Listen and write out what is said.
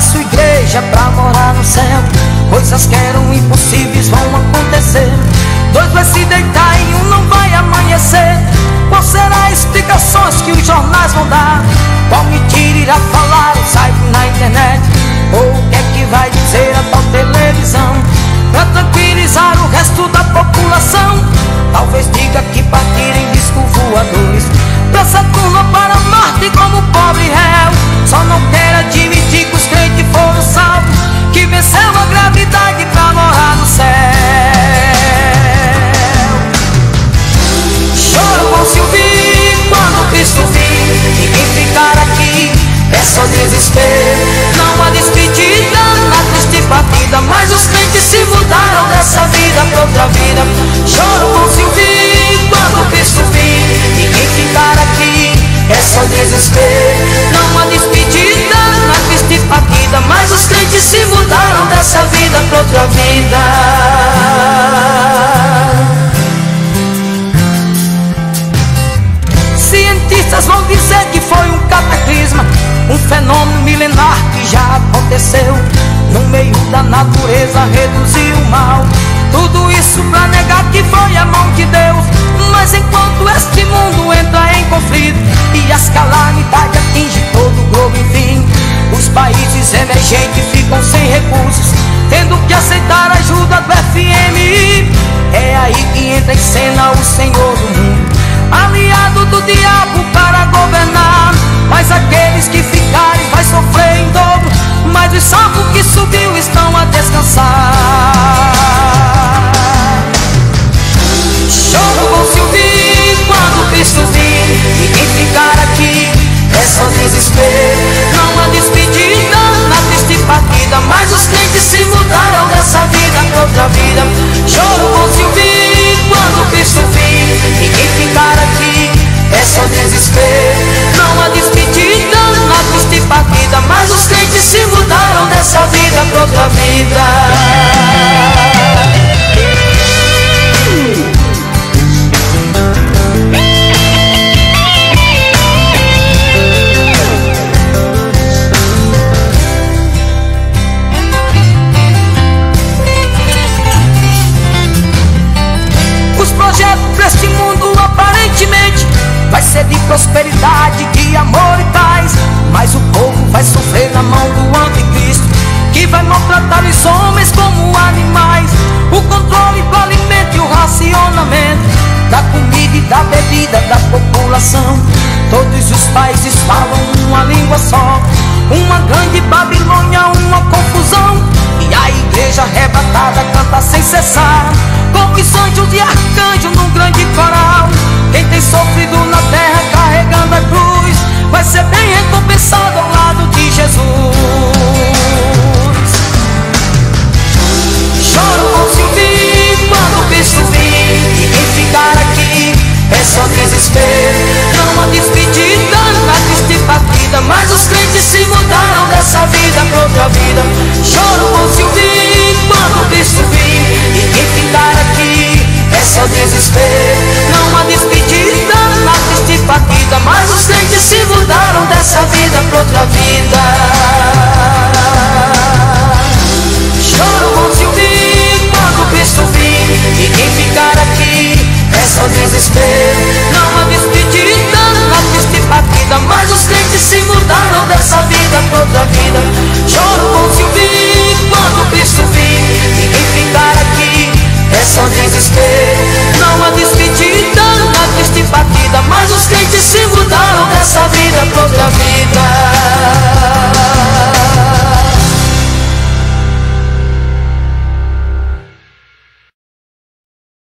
sua igreja pra morar no céu. Coisas que eram impossíveis vão acontecer. Dois vai se deitar e um não vai amanhecer. Qual será as explicações que os jornais vão dar? Qual mentira irá falar o site na internet? Ou o que é que vai dizer a tal televisão? Pra tranquilizar o resto da população, talvez diga que partirem discos voadores pra Saturno ou para Marte como pobre réu. Só não quero admitir que os crentes foram salvos, que venceu a gravidade pra morar no céu. Choro vão se ouvir quando Cristo vir, e quem ficar aqui é só desespero. Não há despedida na triste partida, mas os crentes se mudaram dessa vida pra outra vida. Choro vão se ouvir quando Cristo vir, e quem ficar aqui é só desespero. Não há despedida na triste partida, mas os crentes se mudaram dessa vida pra outra vida. Cientistas vão dizer que foi um cataclisma, um fenômeno milenar que já aconteceu. No meio da natureza reduziu o mal. Tudo isso pra negar que foi a mão de Deus. Mas enquanto este mundo entra em conflito e as calamidades atingem todo o globo, enfim, os países emergentes ficam sem recursos, tendo que aceitar a ajuda do FMI. É aí que entra em cena o Senhor do mundo, aliado do diabo para governar. Mas aqueles que ficarem vai sofrer em dobro, mas os salvos que subiu estão a descansar. Choro vão se ouvir quando Cristo vir, e quem ficar aqui é só desespero. Não há despedida na triste partida, mas os crentes se mudaram dessa vida pra outra vida. Choro vão se ouvir quando Cristo vir, e quem ficar aqui é só desespero. Não há despedida na triste partida, mas os crentes se mudaram dessa vida pra outra vida. Os projetos deste mundo aparentemente vai ser de prosperidade, de amor e paz, mas o povo vai sofrer na mão do anticristo, que vai maltratar os homens como animais. O controle do alimento e o racionamento da comida e da bebida da população. Todos os países falam uma língua só, uma grande Babilônia, uma confusão. E a igreja arrebatada canta sem cessar, como os anjos e arcanjos num grande coral. Quem tem sofrido na terra carregando a cruz vai ser bem recompensado ao lado de Jesus. Choro vão se ouvir quando Cristo vir, e quem ficar aqui é só desespero. Não há despedida na triste partida, mas os crentes se mudaram dessa vida pra outra vida. Choro vão se ouvir quando Cristo vir, e quem ficar aqui é só desespero. Não há despedida na triste partida, mas os crentes se mudaram dessa